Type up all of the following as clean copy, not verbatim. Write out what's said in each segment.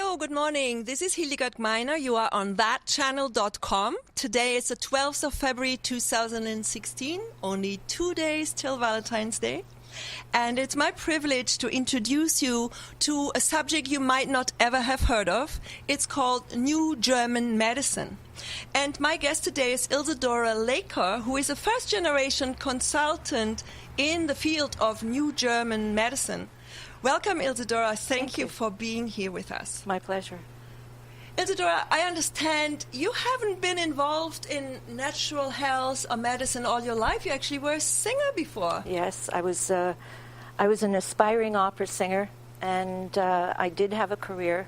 Hello, good morning. This is Hildegard Gmeiner. You are on thatchannel.com. Today is the 12th of February 2016, only 2 days till Valentine's Day. And it's my privilege to introduce you to a subject you might not ever have heard of. It's called New German Medicine. And my guest today is Isidora Laker, who is a first-generation consultant in the field of New German Medicine. Welcome, Isidora. Thank you for being here with us. My pleasure. Isidora, I understand you haven't been involved in natural health or medicine all your life. You actually were a singer before. Yes, I was an aspiring opera singer, and I did have a career.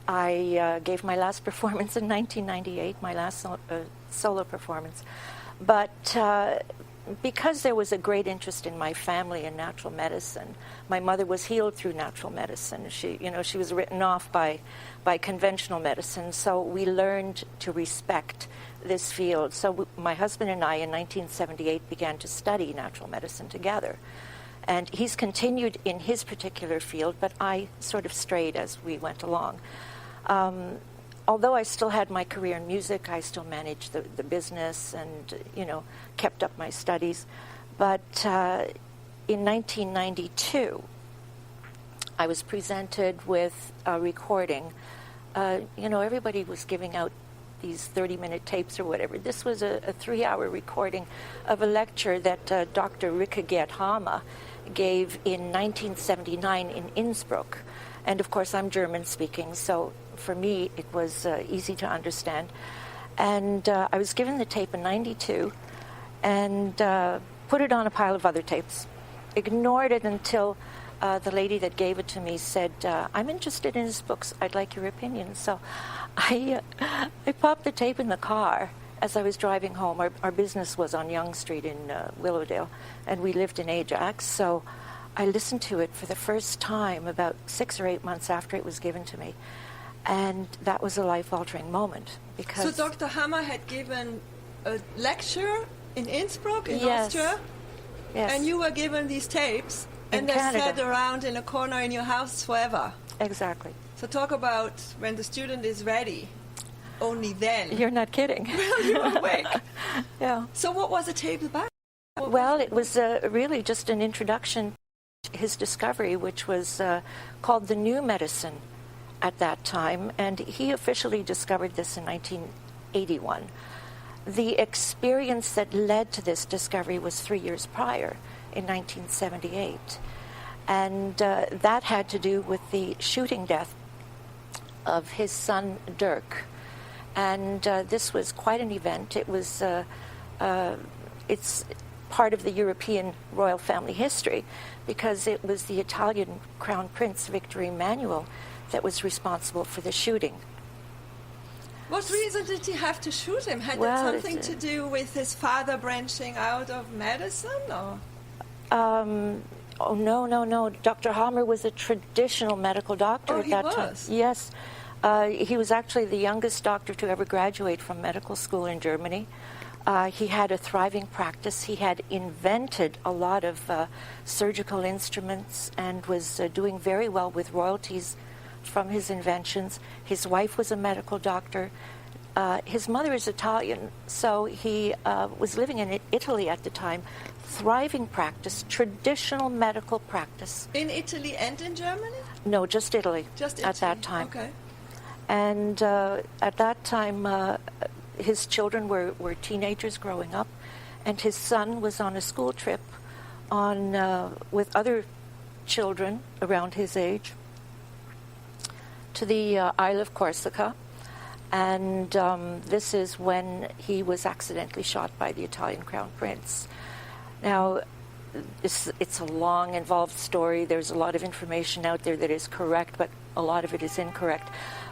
I gave my last performance in 1998, my last solo performance. But because there was a great interest in my family in natural medicine, my mother was healed through natural medicine. She was written off by conventional medicine, so we learned to respect this field. So my husband and I, in 1978, began to study natural medicine together. And he's continued in his particular field, but I sort of strayed as we went along. Although I still had my career in music, I still managed the business and, kept up my studies. But in 1992, I was presented with a recording. Everybody was giving out these 30-minute tapes or whatever. This was a 3-hour recording of a lecture that Dr. Ricke Gerd-Hamer gave in 1979 in Innsbruck. And of course, I'm German-speaking, so for me, it was easy to understand. And I was given the tape in 92 and put it on a pile of other tapes. Ignored it until the lady that gave it to me said, I'm interested in his books. I'd like your opinion. So I popped the tape in the car as I was driving home. Our business was on Yonge Street in Willowdale, and we lived in Ajax. So I listened to it for the first time about 6 or 8 months after it was given to me. And that was a life-altering moment. Because So Dr. Hammer had given a lecture in Innsbruck, in Yes. Austria, Yes. and you were given these tapes, and In they Canada. sat around in a corner in your house forever. Exactly. So talk about when the student is ready, only then. You're not kidding. Well, you're awake. Yeah. So what was the tape about? Well, it was really just an introduction to his discovery, which was called the New Medicine at that time, and he officially discovered this in 1981. The experience that led to this discovery was 3 years prior, in 1978, and that had to do with the shooting death of his son Dirk. And this was quite an event. It was it's part of the European royal family history, because it was the Italian Crown Prince Victor Emmanuel that was responsible for the shooting. What reason did he have to shoot him? Had Well, it something to do with his father branching out of medicine, or? Oh, no. Dr. Hammer was a traditional medical doctor at that time. Yes. He was actually the youngest doctor to ever graduate from medical school in Germany. He had a thriving practice. He had invented a lot of surgical instruments and was doing very well with royalties from his inventions. His wife was a medical doctor. His mother is Italian, so he was living in Italy at the time. Thriving practice, traditional medical practice. In Italy and in Germany? No, just Italy. Just Italy. At that time. Okay. And at that time, his children were teenagers growing up, and his son was on a school trip with other children around his age to the Isle of Corsica. And this is when he was accidentally shot by the Italian Crown Prince. Now, it's a long, involved story. There's a lot of information out there that is correct, but a lot of it is incorrect.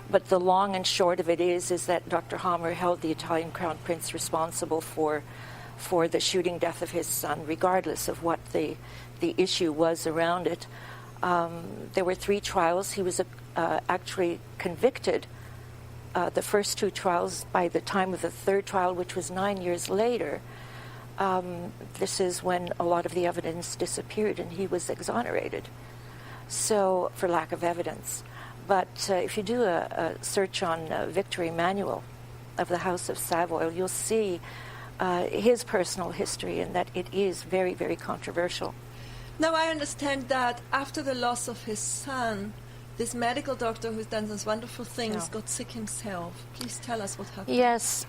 But the long and short of it is that Dr. Hammer held the Italian Crown Prince responsible for the shooting death of his son, regardless of what the issue was around it. There were 3 trials. He was actually convicted the first 2 trials. By the time of the 3rd trial, which was 9 years later, this is when a lot of the evidence disappeared and he was exonerated, so for lack of evidence. But if you do a search on Victor Emmanuel of the House of Savoy, you'll see his personal history, and that it is very, very controversial. Now, I understand that after the loss of his son, this medical doctor who's done those wonderful things got sick himself. Please tell us what happened. Yes,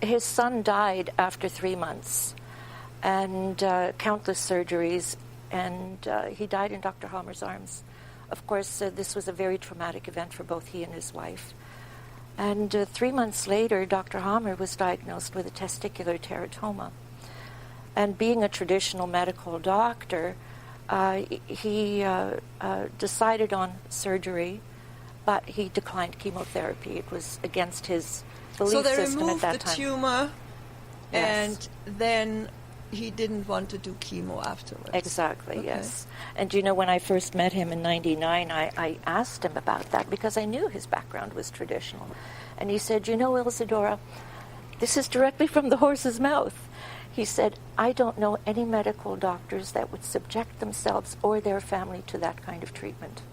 his son died after 3 months, and countless surgeries, and he died in Dr. Hammer's arms. Of course, this was a very traumatic event for both he and his wife. And 3 months later, Dr. Hammer was diagnosed with a testicular teratoma. And being a traditional medical doctor, he decided on surgery, but he declined chemotherapy. It was against his belief system at that time. So they removed the tumor, and then he didn't want to do chemo afterwards. Exactly, yes. And you know, when I first met him in '99, I asked him about that because I knew his background was traditional. And he said, you know, Isadora, this is directly from the horse's mouth. He said, I don't know any medical doctors that would subject themselves or their family to that kind of treatment.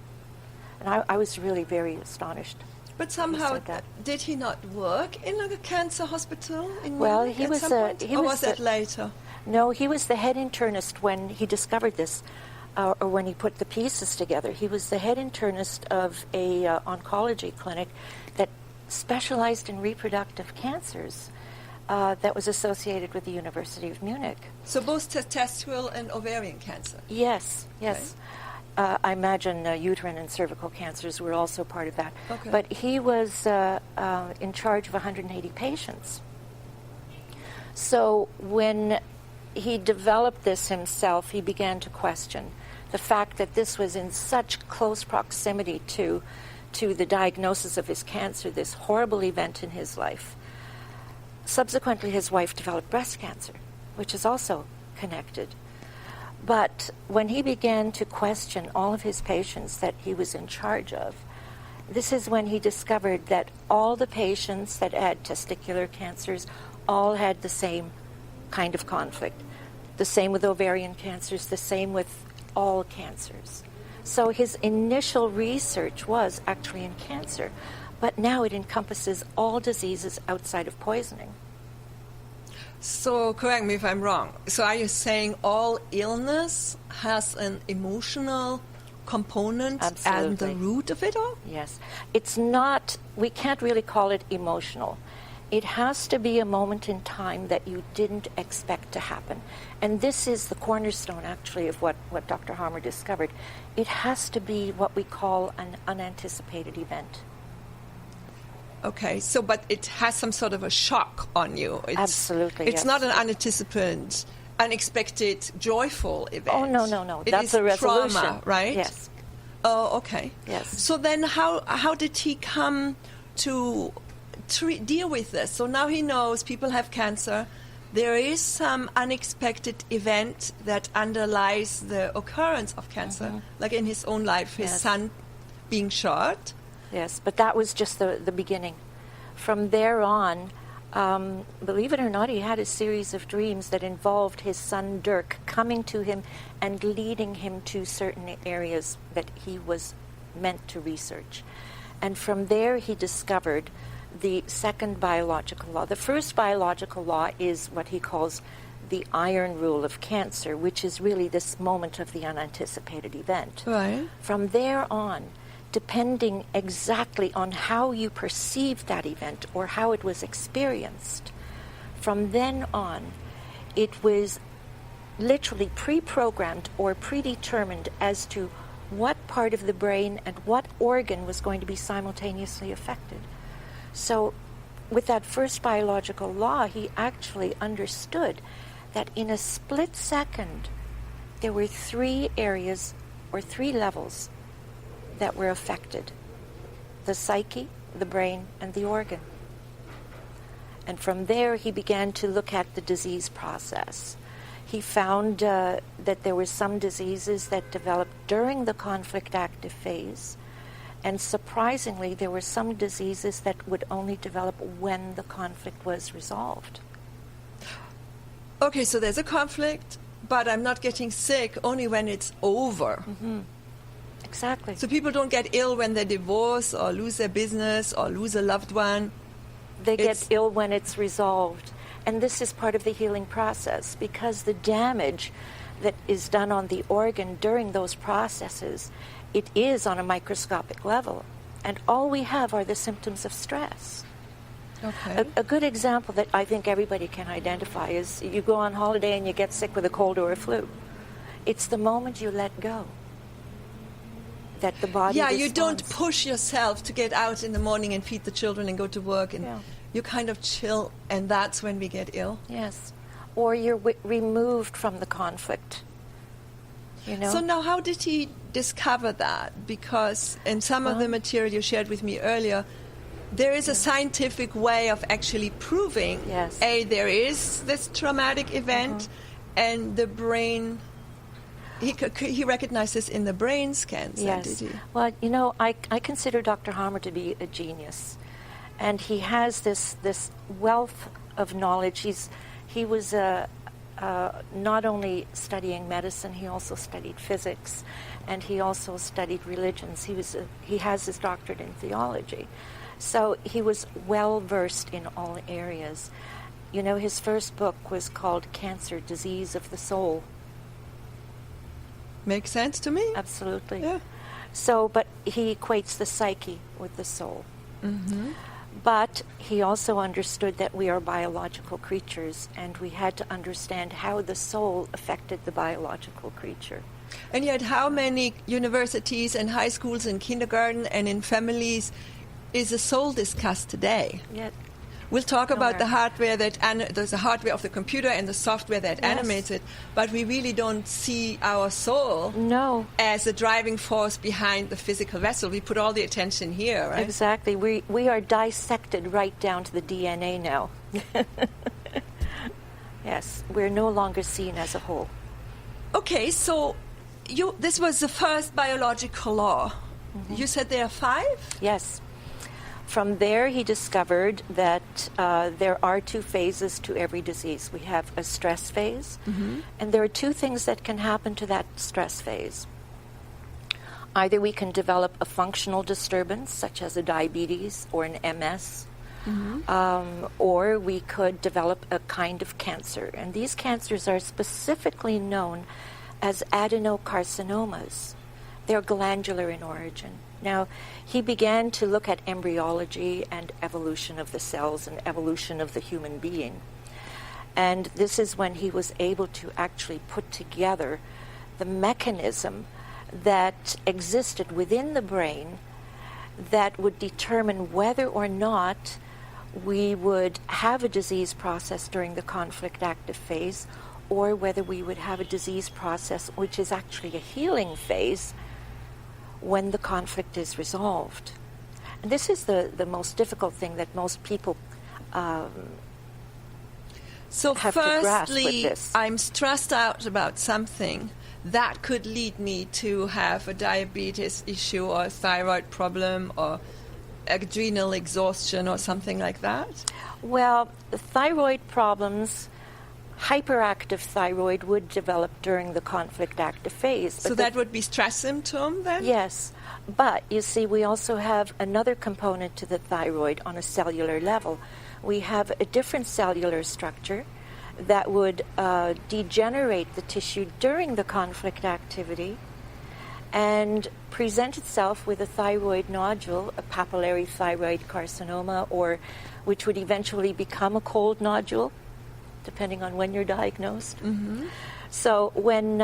And I was really very astonished. But somehow, did he not work in a cancer hospital in Munich at some point? Or was that later? No, he was the head internist when he discovered this, or when he put the pieces together. He was the head internist of a oncology clinic that specialized in reproductive cancers that was associated with the University of Munich. So both testicular and ovarian cancer? Yes, yes. Okay. I imagine uterine and cervical cancers were also part of that. Okay. But he was in charge of 180 patients. So when he developed this himself, he began to question the fact that this was in such close proximity to the diagnosis of his cancer, this horrible event in his life. Subsequently, his wife developed breast cancer, which is also connected. But when he began to question all of his patients that he was in charge of, this is when he discovered that all the patients that had testicular cancers all had the same kind of conflict. The same with ovarian cancers, the same with all cancers. So his initial research was actually in cancer, but now it encompasses all diseases outside of poisoning. So correct me if I'm wrong. So are you saying all illness has an emotional component? Absolutely. And the root of it all? Yes. It's not, we can't really call it emotional. It has to be a moment in time that you didn't expect to happen. And this is the cornerstone, actually, of what Dr. Hammer discovered. It has to be what we call an unanticipated event. Okay, so but it has some sort of a shock on you. Absolutely, It's yes. not an unexpected, joyful event. Oh, no. It That's is a resolution. trauma, right? Yes. Oh, okay. Yes. So then how did he come to deal with this? So now he knows people have cancer. There is some unexpected event that underlies the occurrence of cancer, like in his own life, his son being shot. Yes, but that was just the beginning. From there on, believe it or not, he had a series of dreams that involved his son Dirk coming to him and leading him to certain areas that he was meant to research. And from there he discovered the second biological law. The first biological law is what he calls the iron rule of cancer, which is really this moment of the unanticipated event. Right. From there on, depending exactly on how you perceived that event or how it was experienced, from then on, it was literally pre-programmed or predetermined as to what part of the brain and what organ was going to be simultaneously affected. So with that first biological law, he actually understood that in a split second, there were 3 areas or 3 levels that were affected: the psyche, the brain, and the organ. And from there, he began to look at the disease process. He found that there were some diseases that developed during the conflict active phase, and surprisingly, there were some diseases that would only develop when the conflict was resolved. Okay, so there's a conflict, but I'm not getting sick only when it's over. Mm-hmm. Exactly. So people don't get ill when they divorce or lose their business or lose a loved one. They get ill when it's resolved. And this is part of the healing process, because the damage that is done on the organ during those processes, it is on a microscopic level. And all we have are the symptoms of stress. Okay. A good example that I think everybody can identify is you go on holiday and you get sick with a cold or a flu. It's the moment you let go that the body responds. You don't push yourself to get out in the morning and feed the children and go to work, and you kind of chill, and that's when we get ill. Yes. Or you're removed from the conflict. You know? So now how did he discover that? Because in some of the material you shared with me earlier, there is a scientific way of actually proving, there is this traumatic event, and the brain, he recognized this in the brain scans, yes. did he? Well, you know, I consider Dr. Hammer to be a genius. And he has this wealth of knowledge. He was not only studying medicine, he also studied physics, and he also studied religions. He has his doctorate in theology. So he was well versed in all areas. You know, his first book was called Cancer, Disease of the Soul. Makes sense to me. Absolutely. Yeah. So, but he equates the psyche with the soul. Mm-hmm. But he also understood that we are biological creatures, and we had to understand how the soul affected the biological creature. And yet, how many universities and high schools and kindergarten and in families is the soul discussed today? Yet, we'll talk about the hardware there's the hardware of the computer and the software that animates it, but we really don't see our soul as a driving force behind the physical vessel. We put all the attention here, right? Exactly. We are dissected right down to the DNA now. Yes, we're no longer seen as a whole. Okay, so this was the first biological law. Mm-hmm. You said there are 5? Yes. From there, he discovered that there are 2 phases to every disease. We have a stress phase, and there are 2 things that can happen to that stress phase. Either we can develop a functional disturbance, such as a diabetes or an MS, or we could develop a kind of cancer. And these cancers are specifically known as adenocarcinomas. They're glandular in origin. Now, he began to look at embryology and evolution of the cells and evolution of the human being. And this is when he was able to actually put together the mechanism that existed within the brain that would determine whether or not we would have a disease process during the conflict active phase, or whether we would have a disease process which is actually a healing phase when the conflict is resolved. And this is the most difficult thing that most people have to grasp with this. I'm stressed out about something that could lead me to have a diabetes issue or a thyroid problem or adrenal exhaustion or something like that? Well, the thyroid problems, hyperactive thyroid would develop during the conflict active phase. So that would be stress symptom then? Yes. But you see, we also have another component to the thyroid on a cellular level. We have a different cellular structure that would degenerate the tissue during the conflict activity and present itself with a thyroid nodule, a papillary thyroid carcinoma, or which would eventually become a cold nodule, depending on when you're diagnosed. Mm-hmm. So when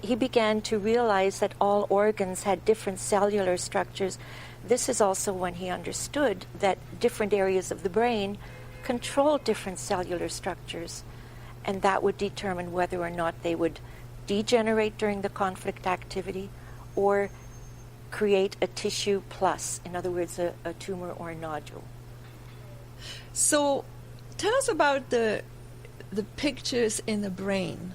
he began to realize that all organs had different cellular structures, this is also when he understood that different areas of the brain control different cellular structures, and that would determine whether or not they would degenerate during the conflict activity or create a tissue plus, in other words, a tumor or a nodule. So tell us about the pictures in the brain.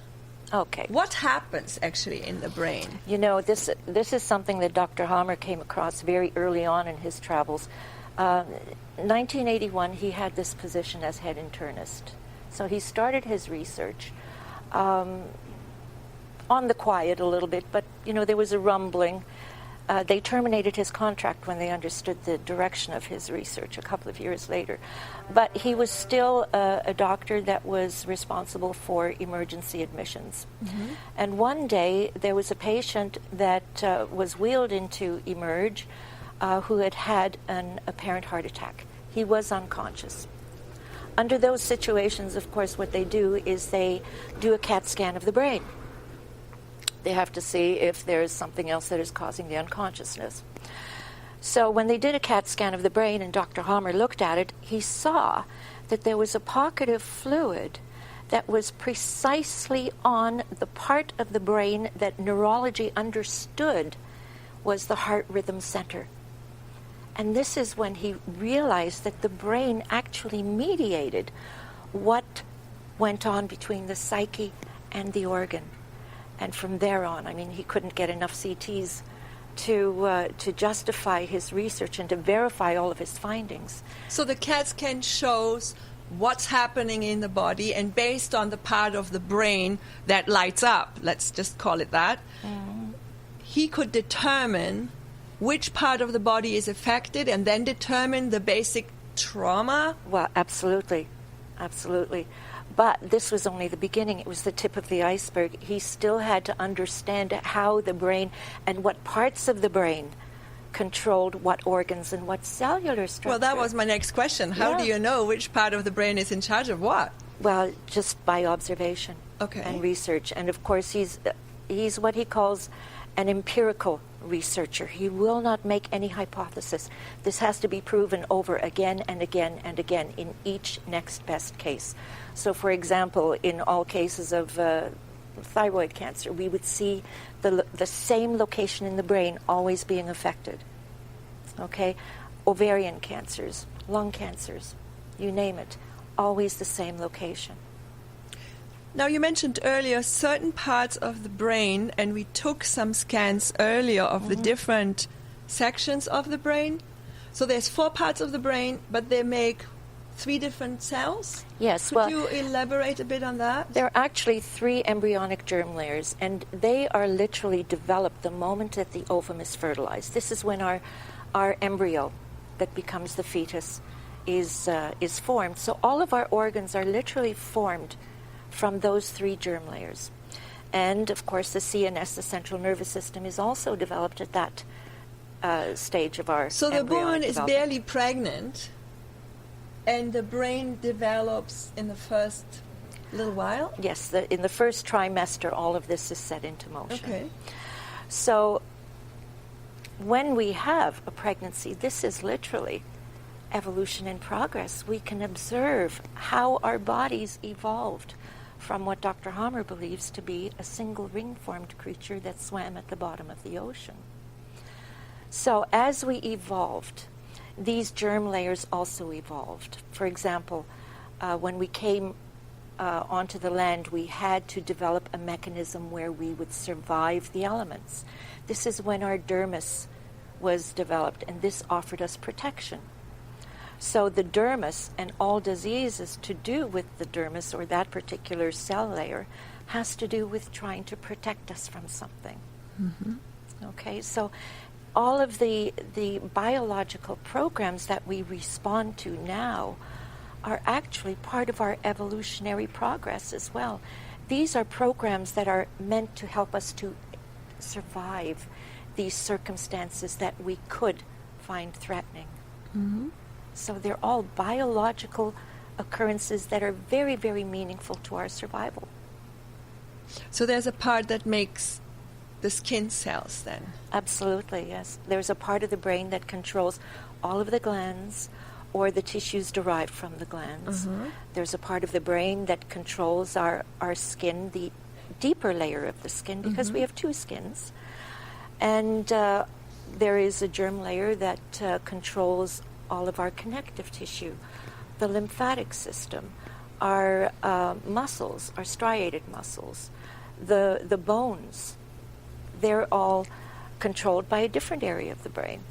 Okay. What happens actually in the brain? You know, this is something that Dr. Hammer came across very early on in his travels. 1981, he had this position as head internist. So he started his research on the quiet a little bit, but, you know, there was a rumbling. They terminated his contract when they understood the direction of his research a couple of years later. But he was still a doctor that was responsible for emergency admissions. Mm-hmm. And one day there was a patient that was wheeled into Emerge who had had an apparent heart attack. He was unconscious. Under those situations, of course, what they do is they do a CAT scan of the brain. They have to see if there is something else that is causing the unconsciousness. So when they did a CAT scan of the brain and Dr. Hammer looked at it, he saw that there was a pocket of fluid that was precisely on the part of the brain that neurology understood was the heart rhythm center. And this is when he realized that the brain actually mediated what went on between the psyche and the organ. And from there on, I mean, he couldn't get enough CTs to justify his research and to verify all of his findings. So the CAT scan shows what's happening in the body, and based on the part of the brain that lights up, let's just call it that, he could determine which part of the body is affected and then determine the basic trauma? Well, absolutely. Absolutely. But this was only the beginning. It was the tip of the iceberg. He still had to understand how the brain and what parts of the brain controlled what organs and what cellular structure. Well, that was my next question. How do you know which part of the brain is in charge of what? Well, just by observation and research. And of course, he's what he calls an empirical researcher. He will not make any hypothesis. This has to be proven over again and again and again in each next best case. So, for example, in all cases of thyroid cancer, we would see the same location in the brain always being affected. Okay? Ovarian cancers, lung cancers, you name it, always the same location. Now, you mentioned earlier certain parts of the brain, and we took some scans earlier of the different sections of the brain. So there's 4 parts of the brain, but they make 3 different cells? Yes. Could you elaborate a bit on that? There are actually 3 embryonic germ layers, and they are literally developed the moment that the ovum is fertilized. This is when our embryo that becomes the fetus is formed. So all of our organs are literally formed from those 3 germ layers. And, of course, the CNS, the central nervous system, is also developed at that stage of our So the woman is barely pregnant, and the brain develops in the first little while? Yes, in the first trimester, all of this is set into motion. Okay. So when we have a pregnancy, this is literally evolution in progress. We can observe how our bodies evolved from what Dr. Hammer believes to be a single ring-formed creature that swam at the bottom of the ocean. So as we evolved, these germ layers also evolved. For example, when we came onto the land, we had to develop a mechanism where we would survive the elements. This is when our dermis was developed, and this offered us protection. So the dermis and all diseases to do with the dermis or that particular cell layer has to do with trying to protect us from something. Mm-hmm. Okay, so all of the biological programs that we respond to now are actually part of our evolutionary progress as well. These are programs that are meant to help us to survive these circumstances that we could find threatening. Mm-hmm. So they're all biological occurrences that are very, very meaningful to our survival. So there's a part that makes the skin cells then? Absolutely, yes. There's a part of the brain that controls all of the glands or the tissues derived from the glands. Mm-hmm. There's a part of the brain that controls our skin, the deeper layer of the skin, because we have 2 skins. And there is a germ layer that controls all of our connective tissue, the lymphatic system, our muscles, our striated muscles, the bones. They're all controlled by a different area of the brain.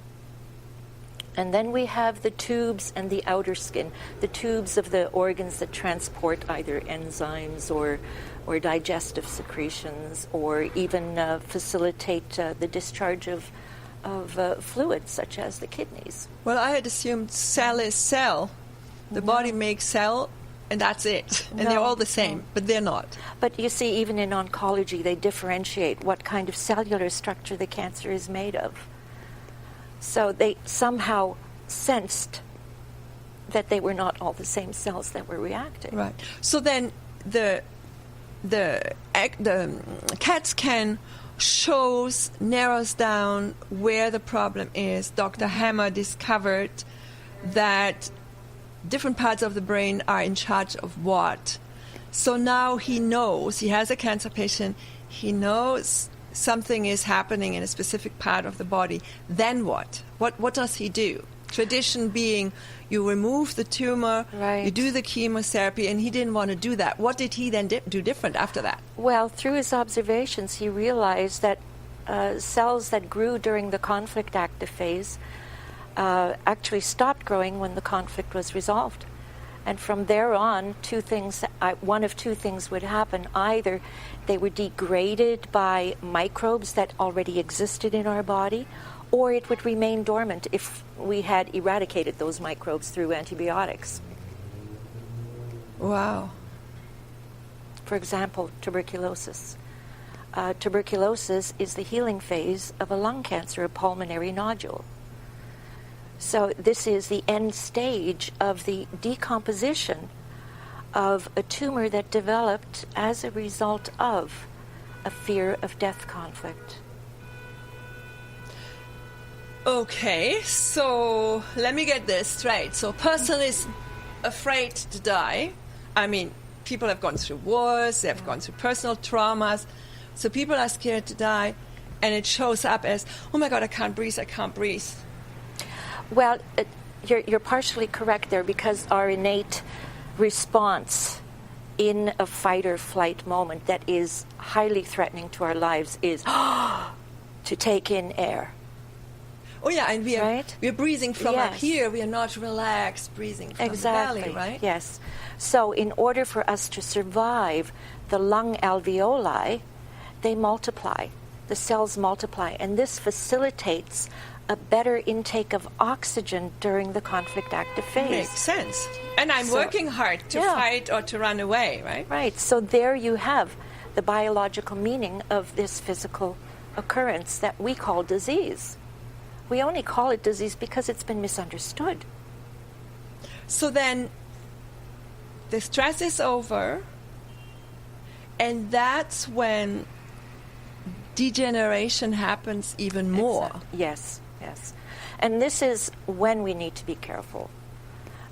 And then we have the tubes and the outer skin, the tubes of the organs that transport either enzymes or digestive secretions, or even facilitate the discharge of fluids, such as the kidneys. Well, I had assumed cell is cell. The body makes cell, and that's it. And they're all the same, but they're not. But you see, even in oncology, they differentiate what kind of cellular structure the cancer is made of. So they somehow sensed that they were not all the same cells that were reacting. Right. So then the CAT scan narrows down where the problem is. Dr. Hammer discovered that different parts of the brain are in charge of what. So now he knows, he has a cancer patient, he knows something is happening in a specific part of the body. Then what? What does he do? Tradition being you remove the tumor, right. You do the chemotherapy, and he didn't want to do that. What did he then do different after that? Well, through his observations, he realized that cells that grew during the conflict active phase actually stopped growing when the conflict was resolved. And from there on, one of two things would happen. Either they were degraded by microbes that already existed in our body, or it would remain dormant if we had eradicated those microbes through antibiotics. Wow. For example, tuberculosis. Tuberculosis is the healing phase of a lung cancer, a pulmonary nodule. So this is the end stage of the decomposition of a tumor that developed as a result of a fear of death conflict. Okay, so let me get this straight. So a person is afraid to die. I mean, people have gone through wars, they have gone through personal traumas. So people are scared to die, and it shows up as, oh my God, I can't breathe. Well, you're partially correct there, because our innate response in a fight or flight moment that is highly threatening to our lives is to take in air. Oh yeah, and we're breathing from up Yes. here. We are not relaxed breathing from the belly, right? Yes. So in order for us to survive, the lung alveoli, they multiply. The cells multiply, and this facilitates a better intake of oxygen during the conflict active phase. Makes sense. And I'm working hard to fight or to run away, right? Right. So there you have the biological meaning of this physical occurrence that we call disease. We only call it disease because it's been misunderstood. So then the stress is over, and that's when degeneration happens even more. Yes. And this is when we need to be careful,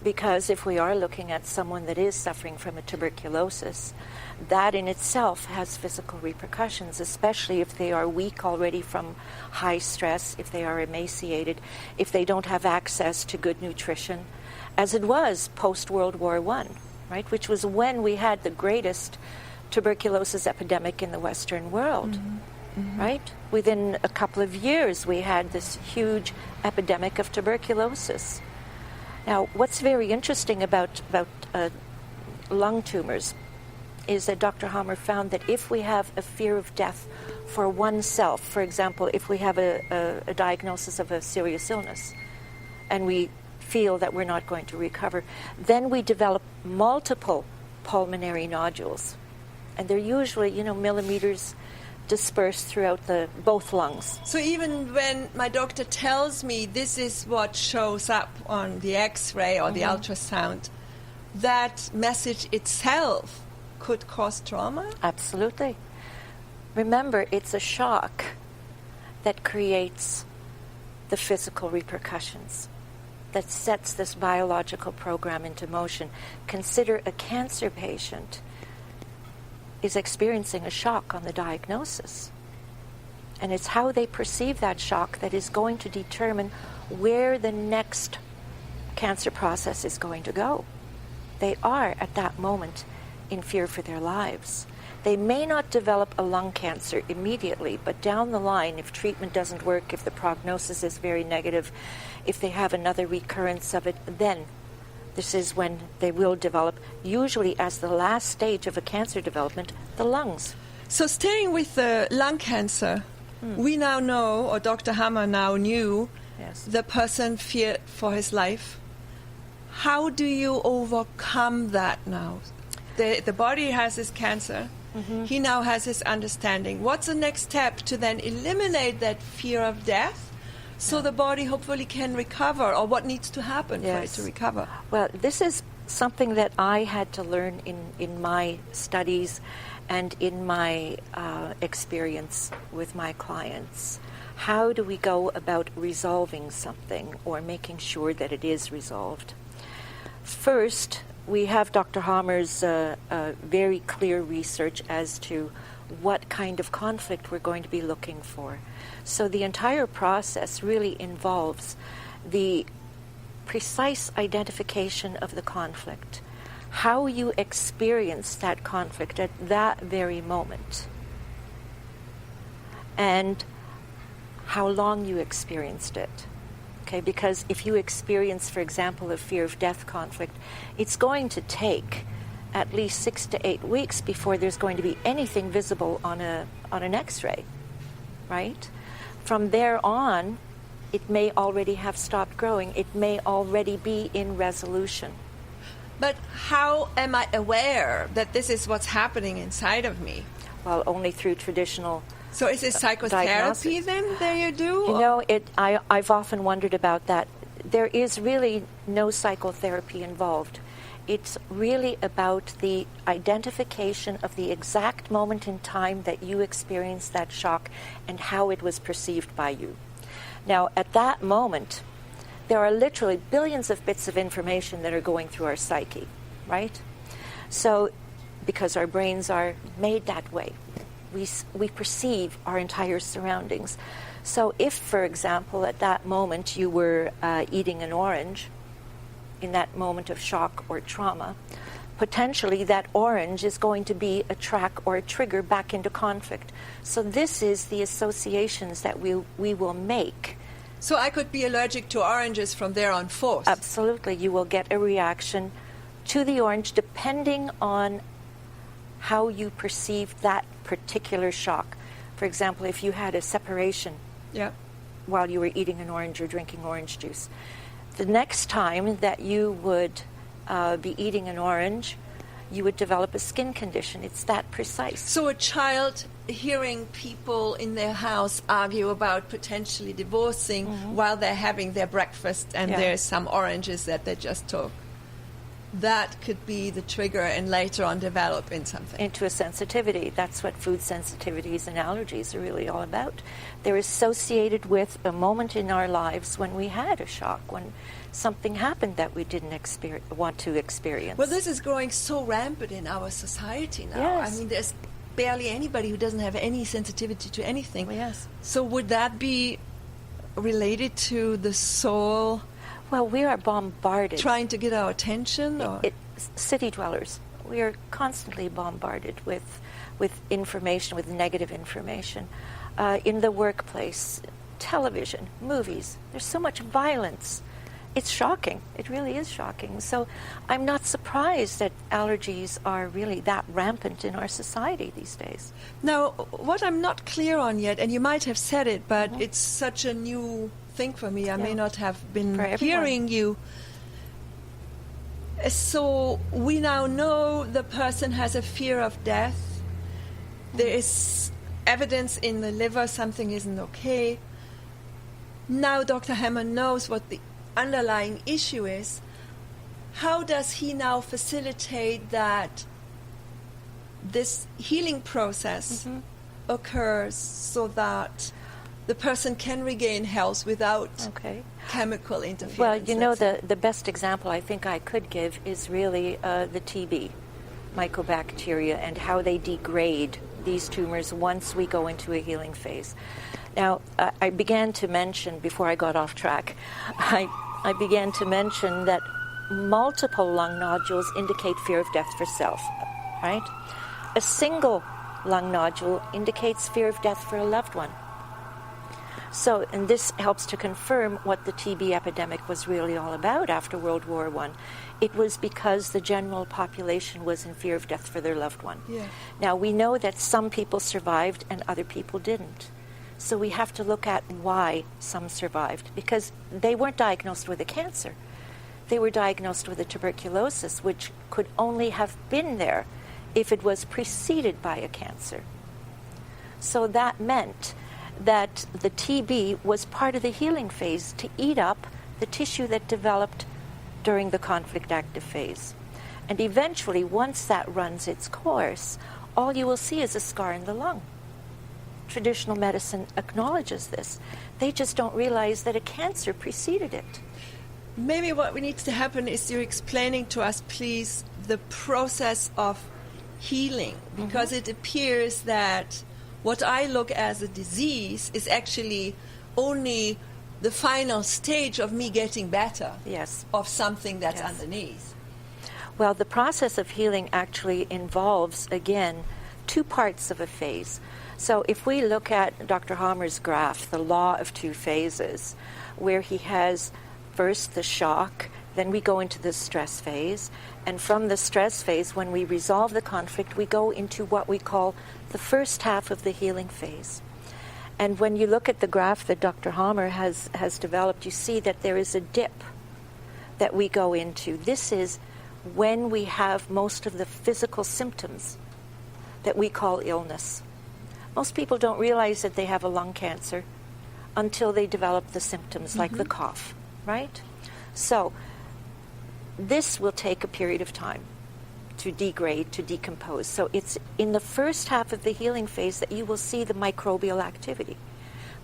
because if we are looking at someone that is suffering from a tuberculosis, that in itself has physical repercussions, especially if they are weak already from high stress, if they are emaciated, if they don't have access to good nutrition, as it was post-World War I, right, which was when we had the greatest tuberculosis epidemic in the Western world. Mm-hmm. Right? Within a couple of years, we had this huge epidemic of tuberculosis. Now, what's very interesting about lung tumors is that Dr. Hammer found that if we have a fear of death for oneself, for example, if we have a diagnosis of a serious illness, and we feel that we're not going to recover, then we develop multiple pulmonary nodules. And they're usually, millimeters dispersed throughout both lungs. So even when my doctor tells me this is what shows up on the X-ray or the ultrasound, that message itself could cause trauma? Absolutely. Remember, it's a shock that creates the physical repercussions, that sets this biological program into motion. Consider a cancer patient is experiencing a shock on the diagnosis. And it's how they perceive that shock that is going to determine where the next cancer process is going to go. They are, at that moment, in fear for their lives. They may not develop a lung cancer immediately, but down the line, if treatment doesn't work, if the prognosis is very negative, if they have another recurrence of it, then this is when they will develop, usually as the last stage of a cancer development, the lungs. So staying with the lung cancer, We now know, or Dr. Hammer now knew, Yes. the person feared for his life. How do you overcome that now? The body has his cancer. He now has his understanding. What's the next step to then eliminate that fear of death so the body hopefully can recover? Or what needs to happen for it to recover? Well, this is something that I had to learn in my studies and in my experience with my clients. How do we go about resolving something or making sure that it is resolved? First, we have Dr. Hammer's very clear research as to what kind of conflict we're going to be looking for. So the entire process really involves the precise identification of the conflict, how you experience that conflict at that very moment, and how long you experienced it. Okay, because if you experience, for example, a fear of death conflict, it's going to take at least 6 to 8 weeks before there's going to be anything visible on an X-ray, right? From there on, it may already have stopped growing. It may already be in resolution. But how am I aware that this is what's happening inside of me? Well, only through traditional. So is it psychotherapy then that you do? You know, I've often wondered about that. There is really no psychotherapy involved. It's really about the identification of the exact moment in time that you experienced that shock and how it was perceived by you. Now, at that moment, there are literally billions of bits of information that are going through our psyche, right? So, because our brains are made that way, we perceive our entire surroundings. So if, for example, at that moment you were eating an orange, in that moment of shock or trauma, potentially that orange is going to be a track or a trigger back into conflict. So this is the associations that we will make. So I could be allergic to oranges from there on forth? Absolutely. You will get a reaction to the orange depending on how you perceive that particular shock. For example, if you had a separation while you were eating an orange or drinking orange juice, the next time that you would be eating an orange, you would develop a skin condition. It's that precise. So a child hearing people in their house argue about potentially divorcing while they're having their breakfast and there's some oranges that they just took, that could be the trigger and later on develop in something. Into a sensitivity. That's what food sensitivities and allergies are really all about. They're associated with a moment in our lives when we had a shock, when something happened that we didn't want to experience. Well, this is growing so rampant in our society now. Yes. I mean, there's barely anybody who doesn't have any sensitivity to anything. Yes. So would that be related to the soul Well, we are bombarded. trying to get our attention? Or? City dwellers, we are constantly bombarded with information, with negative information. In the workplace, television, movies, there's so much violence. It's shocking. It really is shocking. So I'm not surprised that allergies are really that rampant in our society these days. Now, what I'm not clear on yet, and you might have said it, but it's such a new thing for me. I may not have been hearing you. So we now know the person has a fear of death. There is evidence in the liver something isn't okay. Now Dr. Hammer knows what the underlying issue is. How does he now facilitate that this healing process occurs so that the person can regain health without chemical interference? Well, you know, the best example I think I could give is really the TB mycobacteria and how they degrade these tumors once we go into a healing phase. Now, I began to mention, before I got off track, I began to mention that multiple lung nodules indicate fear of death for self, right? A single lung nodule indicates fear of death for a loved one. So, and this helps to confirm what the TB epidemic was really all about after World War I. It was because the general population was in fear of death for their loved one. Yeah. Now, we know that some people survived and other people didn't. So we have to look at why some survived, because they weren't diagnosed with a cancer. They were diagnosed with a tuberculosis, which could only have been there if it was preceded by a cancer. So that meant that the TB was part of the healing phase to eat up the tissue that developed during the conflict active phase. And eventually, once that runs its course, all you will see is a scar in the lung. Traditional medicine acknowledges this. They just don't realize that a cancer preceded it. Maybe what needs to happen is you're explaining to us, please, the process of healing, because it appears that what I look as a disease is actually only the final stage of me getting better. Yes. Of something that's underneath. Well, the process of healing actually involves, again, two parts of a phase. So if we look at Dr. Hammer's graph, the law of two phases, where he has first the shock, then we go into the stress phase, and from the stress phase, when we resolve the conflict, we go into what we call the first half of the healing phase. And when you look at the graph that Dr. Hammer has developed, you see that there is a dip that we go into. This is when we have most of the physical symptoms that we call illness. Most people don't realize that they have a lung cancer until they develop the symptoms, like the cough, right? So this will take a period of time to degrade, to decompose. So it's in the first half of the healing phase that you will see the microbial activity.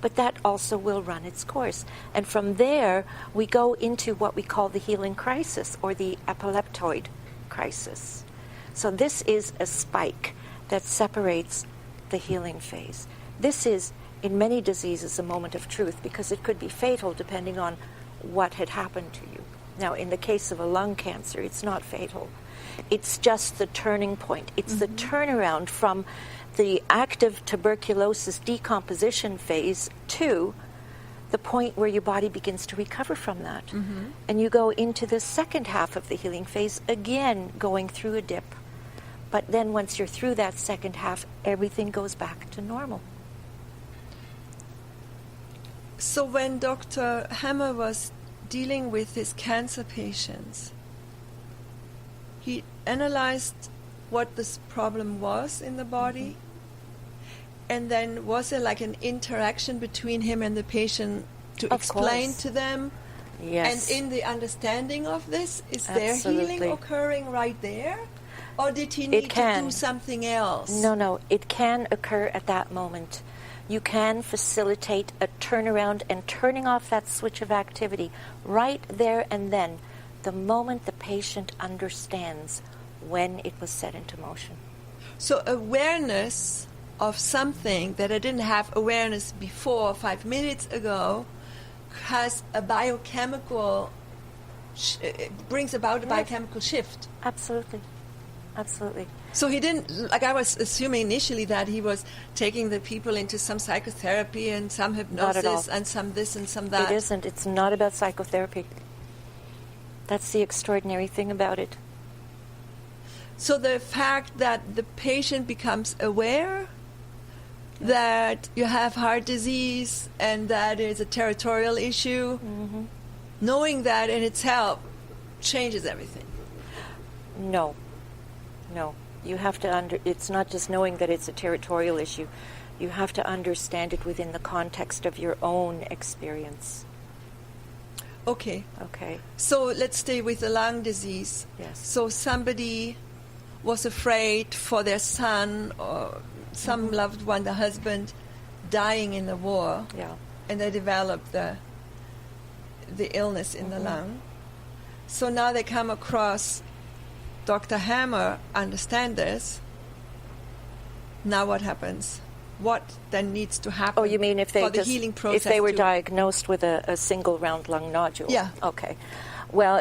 But that also will run its course. And from there, we go into what we call the healing crisis, or the epileptoid crisis. So this is a spike that separates the healing phase. This is, in many diseases, a moment of truth, because it could be fatal depending on what had happened to you. Now, in the case of a lung cancer, it's not fatal. It's just the turning point. It's the turnaround from the active tuberculosis decomposition phase to the point where your body begins to recover from that. And you go into the second half of the healing phase, again going through a dip. But then once you're through that second half, everything goes back to normal. So when Dr. Hammer was dealing with his cancer patients, he analyzed what this problem was in the body, and then was there like an interaction between him and the patient to explain to them? Yes. And in the understanding of this, is Absolutely. there healing occurring right there? Or did he need to do something else? No, it can occur at that moment. You can facilitate a turnaround and turning off that switch of activity right there and then, the moment the patient understands when it was set into motion. So awareness of something that I didn't have awareness before 5 minutes ago has a biochemical, brings about a biochemical shift. Absolutely. Absolutely. So he didn't, like I was assuming initially that he was taking the people into some psychotherapy and some hypnosis and some this and some that. It isn't. It's not about psychotherapy. That's the extraordinary thing about it. So the fact that the patient becomes aware that you have heart disease and that is a territorial issue, knowing that in itself changes everything. No. You have to it's not just knowing that it's a territorial issue. You have to understand it within the context of your own experience. Okay. Okay. So let's stay with the lung disease. Yes. So somebody was afraid for their son or some loved one, the husband, dying in the war. Yeah. And they developed the illness in the lung. So now they come across Dr. Hammer, understand this. Now what happens? What then needs to happen? Oh, you mean if they for the healing process? If they were diagnosed with a single round lung nodule? Yeah. Okay. Well,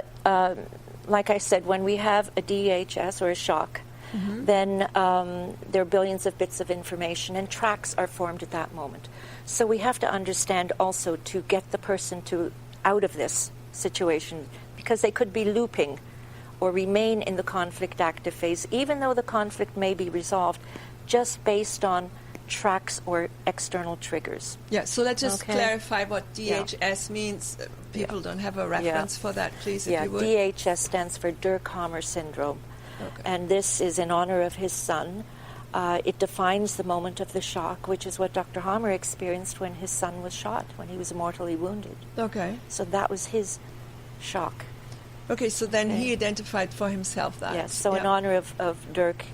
like I said, when we have a DHS or a shock, then there are billions of bits of information and tracks are formed at that moment. So we have to understand also to get the person out of this situation, because they could be looping or remain in the conflict active phase, even though the conflict may be resolved, just based on tracks or external triggers. Yeah, so let's just Okay. clarify what DHS means. People don't have a reference for that, please, if you would. DHS stands for Dirk-Hammer syndrome. Okay. And this is in honor of his son. It defines the moment of the shock, which is what Dr. Hammer experienced when his son was shot, when he was mortally wounded. Okay. So that was his shock. Okay, so then Okay. he identified for himself that. Yes, so in honor of Dirk,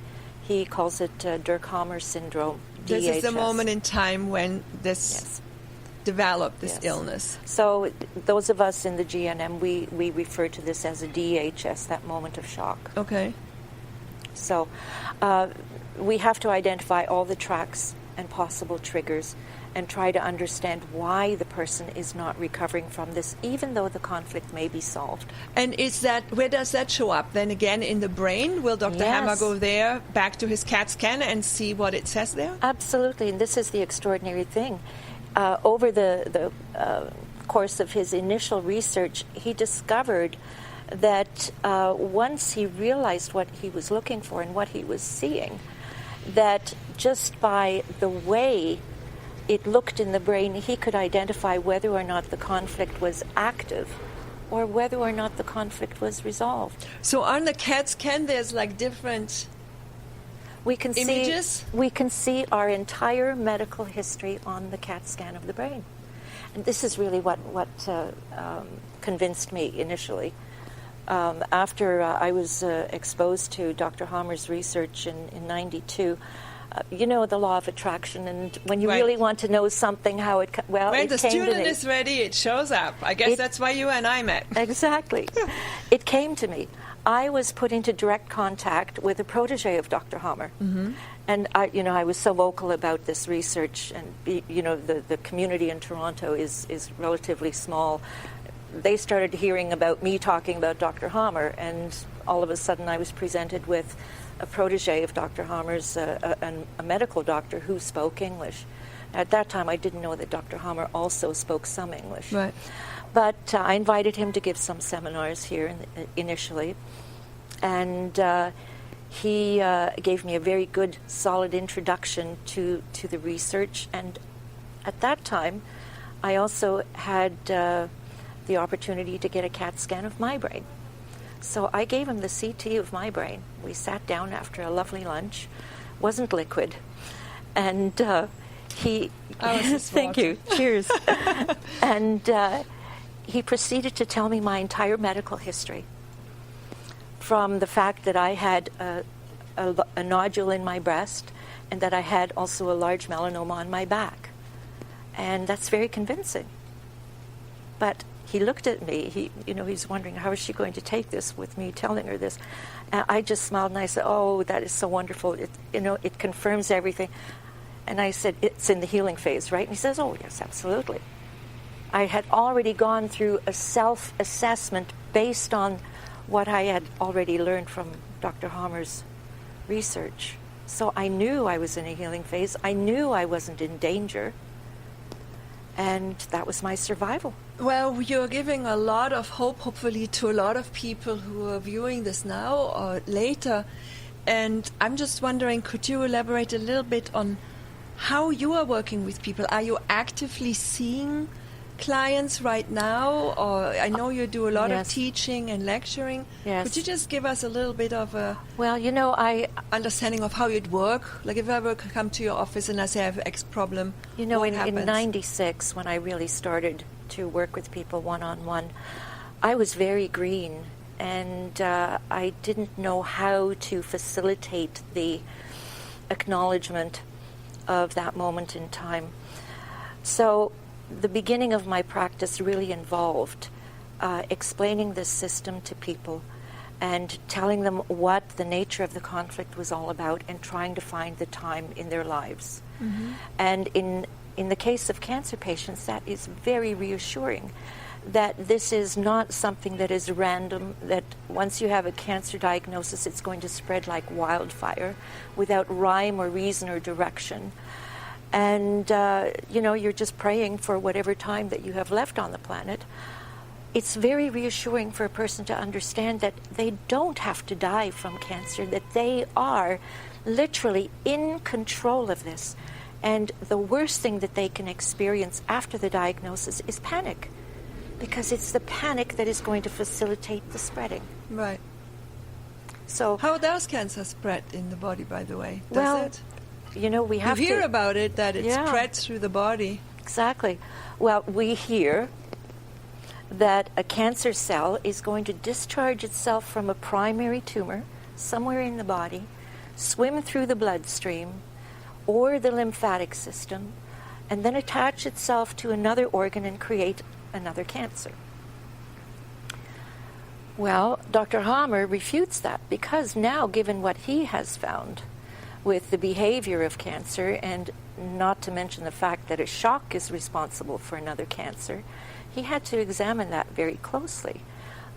he calls it Dirk-Hammer syndrome, This DHS. is the moment in time when this Yes. developed, this Yes. illness. So those of us in the GNM, we refer to this as a DHS, that moment of shock. Okay. So we have to identify all the tracks and possible triggers and try to understand why the person is not recovering from this, even though the conflict may be solved. And where does that show up? Then again in the brain? Will Dr. Yes. Hammer go there, back to his CAT scan and see what it says there? Absolutely, and this is the extraordinary thing. Over the course of his initial research, he discovered that once he realized what he was looking for and what he was seeing, that just by the way it looked in the brain, he could identify whether or not the conflict was active or whether or not the conflict was resolved. So on the CAT scan, there's like different We can images? we can see our entire medical history on the CAT scan of the brain. And this is really what convinced me initially. After I was exposed to Dr. Hammer's research in 92, you know the law of attraction, and when you Right. really want to know something, how it When it the came to student me. is ready, it shows up. I guess that's why you and I met. Exactly. It came to me. I was put into direct contact with a protege of Dr. Hammer. Mm-hmm. And I was so vocal about this research, and the community in Toronto is relatively small. They started hearing about me talking about Dr. Hammer, and all of a sudden I was presented with a protege of Dr. Hammer's, a medical doctor who spoke English. At that time, I didn't know that Dr. Hammer also spoke some English. Right. But I invited him to give some seminars here initially, and he gave me a very good, solid introduction to the research. And at that time, I also had the opportunity to get a CAT scan of my brain. So I gave him the CT of my brain. We sat down after a lovely lunch. Wasn't liquid. And he... Thank you. Cheers. And he proceeded to tell me my entire medical history. From the fact that I had a nodule in my breast and that I had also a large melanoma on my back. And that's very convincing. But he looked at me, he's wondering, how is she going to take this with me telling her this? And I just smiled and I said, oh, that is so wonderful. It confirms everything. And I said, it's in the healing phase, right? And he says, oh, yes, absolutely. I had already gone through a self-assessment based on what I had already learned from Dr. Hammer's research. So I knew I was in a healing phase. I knew I wasn't in danger. And that was my survival. Well, you're giving a lot of hope, hopefully, to a lot of people who are viewing this now or later. And I'm just wondering, could you elaborate a little bit on how you are working with people? Are you actively seeing clients right now? Or I know you do a lot of teaching and lecturing. Yes. Could you just give us a little bit of a understanding of how you'd work? Like if I were to come to your office and I say I have X problem, what happens? In 96, when I really started to work with people one-on-one, I was very green, and I didn't know how to facilitate the acknowledgement of that moment in time. So the beginning of my practice really involved explaining this system to people and telling them what the nature of the conflict was all about and trying to find the time in their lives. Mm-hmm. And in the case of cancer patients, that is very reassuring, that this is not something that is random, that once you have a cancer diagnosis, it's going to spread like wildfire without rhyme or reason or direction. And, you're just praying for whatever time that you have left on the planet. It's very reassuring for a person to understand that they don't have to die from cancer, that they are literally in control of this. And the worst thing that they can experience after the diagnosis is panic, because it's the panic that is going to facilitate the spreading. Right. So how does cancer spread in the body, by the way? Does well, it? You know, we have you hear to about it, that it spreads through the body. Exactly. Well, we hear that a cancer cell is going to discharge itself from a primary tumor somewhere in the body, swim through the bloodstream or the lymphatic system, and then attach itself to another organ and create another cancer. Well, Dr. Hammer refutes that, because now, given what he has found with the behavior of cancer, and not to mention the fact that a shock is responsible for another cancer, he had to examine that very closely.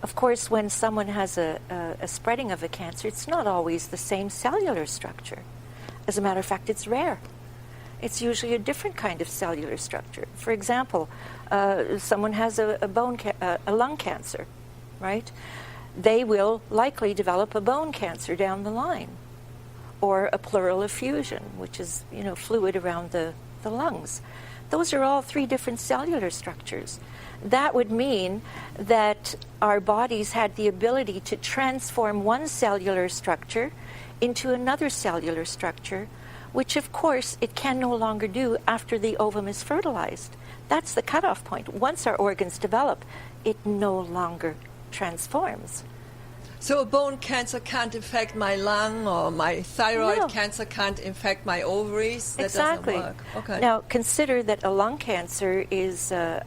Of course, when someone has a spreading of a cancer, it's not always the same cellular structure. As a matter of fact, it's rare. It's usually a different kind of cellular structure. For example, someone has a lung cancer, right? They will likely develop a bone cancer down the line, or a pleural effusion, which is, fluid around the lungs. Those are all three different cellular structures. That would mean that our bodies had the ability to transform one cellular structure into another cellular structure, which of course it can no longer do after the ovum is fertilized. That's the cutoff point. Once our organs develop, it no longer transforms. So a bone cancer can't affect my lung, or my thyroid cancer can't affect my ovaries? That exactly. doesn't work. Okay. Now, consider that a lung cancer is a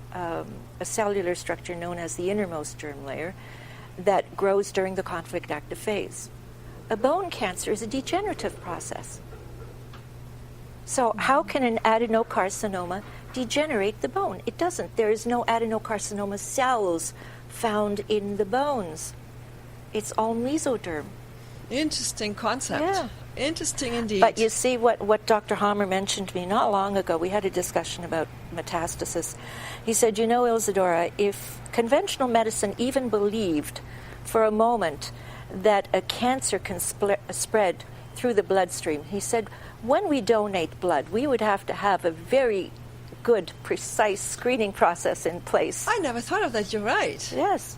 cellular structure known as the innermost germ layer that grows during the conflict active phase. A bone cancer is a degenerative process. So how can an adenocarcinoma degenerate the bone? It doesn't. There is no adenocarcinoma cells found in the bones. It's all mesoderm. Interesting concept. Yeah. Interesting indeed. But you see what Dr. Hammer mentioned to me not long ago, we had a discussion about metastasis. He said, Isadora, if conventional medicine even believed for a moment that a cancer can spread through the bloodstream, he said, when we donate blood, we would have to have a very good, precise screening process in place. I never thought of that. You're right. Yes.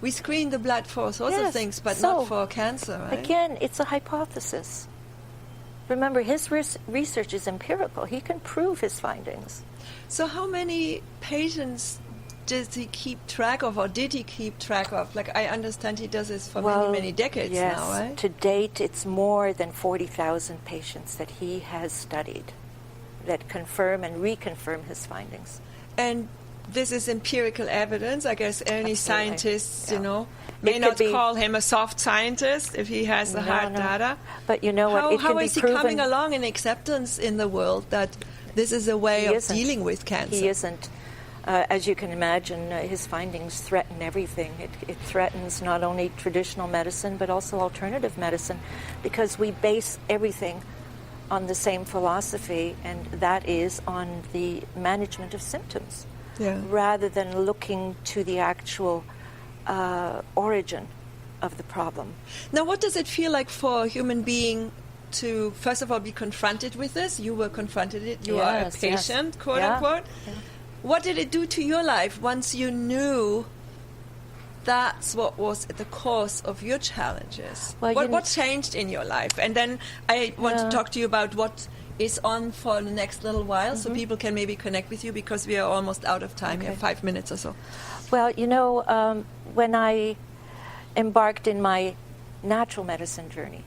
We screen the blood for sorts of things, but not for cancer, right? Again, it's a hypothesis. Remember, his research is empirical. He can prove his findings. So how many patients does he keep track of, or did he keep track of? Like, I understand he does this for many, many decades now, right? To date, it's more than 40,000 patients that he has studied that confirm and reconfirm his findings. And this is empirical evidence. I guess any scientists, may It not could be, call him a soft scientist if he has the hard data. But you know what? How is he coming along in acceptance in the world that this is a way of dealing with cancer? He isn't. As you can imagine, his findings threaten everything. It threatens not only traditional medicine, but also alternative medicine, because we base everything on the same philosophy, and that is on the management of symptoms. Rather than looking to the actual origin of the problem. Now, what does it feel like for a human being to, first of all, be confronted with this? You were confronted it. You are a patient, quote unquote. Yeah. What did it do to your life once you knew that's what was at the cause of your challenges? Well, what changed in your life? And then I want to talk to you about what is on for the next little while, so people can maybe connect with you, because we are almost out of time. We have 5 minutes or so. Well, when I embarked in my natural medicine journey,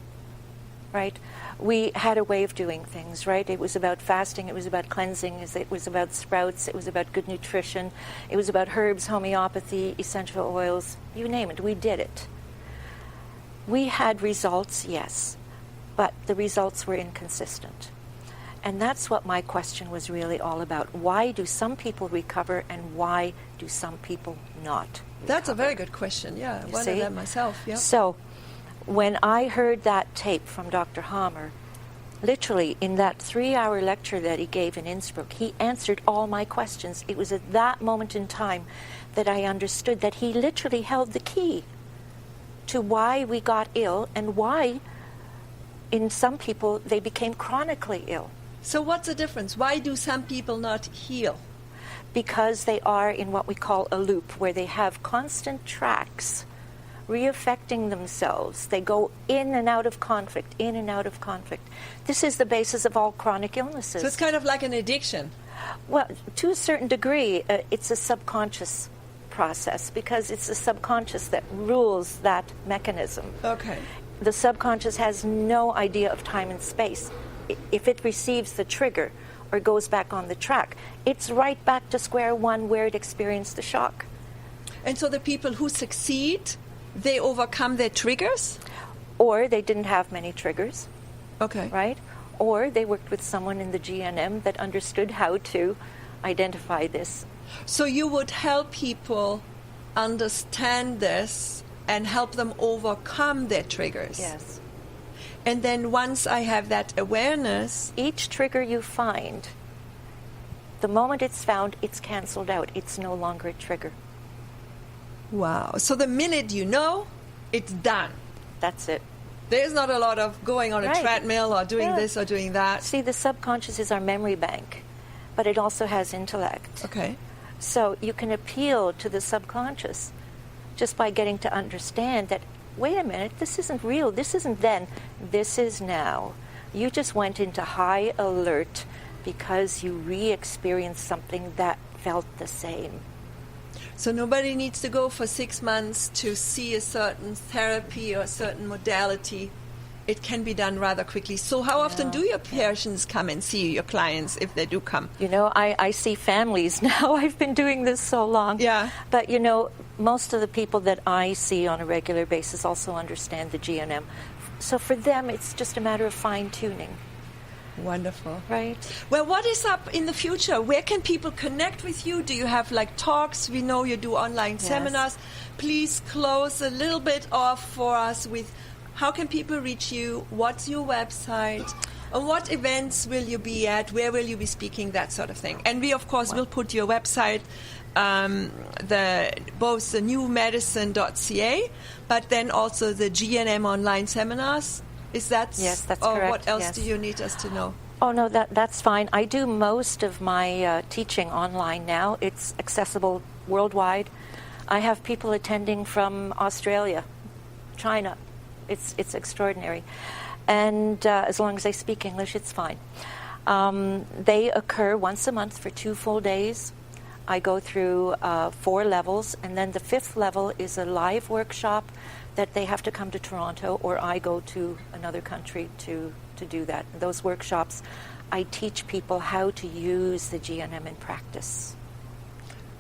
right, we had a way of doing things, right? It was about fasting, it was about cleansing, it was about sprouts, it was about good nutrition, it was about herbs, homeopathy, essential oils, you name it, we did it. We had results, yes, but the results were inconsistent. And that's what my question was really all about. Why do some people recover, and why do some people not recover? That's a very good question, yeah. I wondered that myself, yeah. So, when I heard that tape from Dr. Hammer, literally in that 3-hour lecture that he gave in Innsbruck, he answered all my questions. It was at that moment in time that I understood that he literally held the key to why we got ill, and why in some people they became chronically ill. So what's the difference? Why do some people not heal? Because they are in what we call a loop, where they have constant tracks reaffecting themselves. They go in and out of conflict, in and out of conflict. This is the basis of all chronic illnesses. So it's kind of like an addiction. Well, to a certain degree, it's a subconscious process, because it's the subconscious that rules that mechanism. Okay. The subconscious has no idea of time and space. If it receives the trigger or goes back on the track, it's right back to square one where it experienced the shock. And so the people who succeed, they overcome their triggers? Or they didn't have many triggers. Okay. Right? Or they worked with someone in the GNM that understood how to identify this. So you would help people understand this and help them overcome their triggers? Yes. And then once I have that awareness... Each trigger you find, the moment it's found, it's canceled out. It's no longer a trigger. Wow. So the minute you know, it's done. That's it. There's not a lot of going on a treadmill or doing this or doing that. See, the subconscious is our memory bank, but it also has intellect. Okay. So you can appeal to the subconscious just by getting to understand that, wait a minute, this isn't real, this isn't then, this is now. You just went into high alert because you re-experienced something that felt the same. So nobody needs to go for 6 months to see a certain therapy or a certain modality. It can be done rather quickly. So how often do your patients come and see your clients, if they do come? You know, I see families now. I've been doing this so long. Yeah. But, you know, most of the people that I see on a regular basis also understand the GNM. So for them, it's just a matter of fine-tuning. Wonderful. Right. Well, what is up in the future? Where can people connect with you? Do you have like talks? We know you do online seminars. Please close a little bit off for us with how can people reach you? What's your website? And what events will you be at? Where will you be speaking? That sort of thing. And we, of course, will put your website, both the newmedicine.ca, but then also the GNM online seminars. Is that? Yes, that's or correct. What else do you need us to know? Oh, no, that's fine. I do most of my teaching online now. It's accessible worldwide. I have people attending from Australia, China. It's extraordinary. And as long as they speak English, it's fine. They occur once a month for 2 full days. I go through 4 levels, and then the 5th level is a live workshop that they have to come to Toronto, or I go to another country to do that. Those workshops, I teach people how to use the GNM in practice.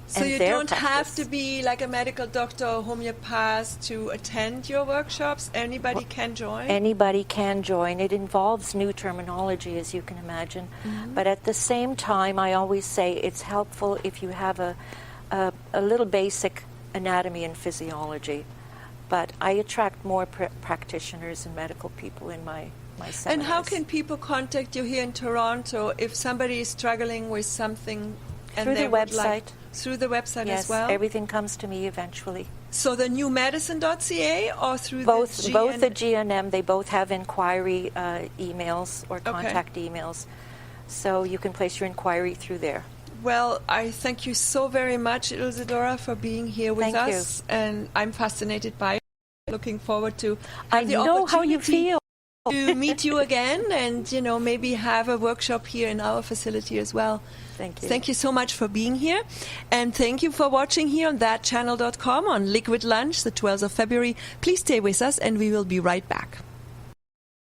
So you don't have to be like a medical doctor or homeopath to attend your workshops? Anybody can join? Anybody can join. It involves new terminology, as you can imagine. Mm-hmm. But at the same time, I always say it's helpful if you have a little basic anatomy and physiology. But I attract more practitioners and medical people in my seminars. And how can people contact you here in Toronto if somebody is struggling with something? And through the website. Through the website as well? Yes, everything comes to me eventually. So the newmedicine.ca or through both the GNM? Both the GNM, they both have inquiry emails or contact emails. So you can place your inquiry through there. Well, I thank you so very much, Isidora, for being here with us. You. And I'm fascinated by it. Looking forward to I know how you feel. To meet you again and, you know, maybe have a workshop here in our facility as well. Thank you. Thank you so much for being here. And thank you for watching here on thatchannel.com on Liquid Lunch, the 12th of February. Please stay with us and we will be right back.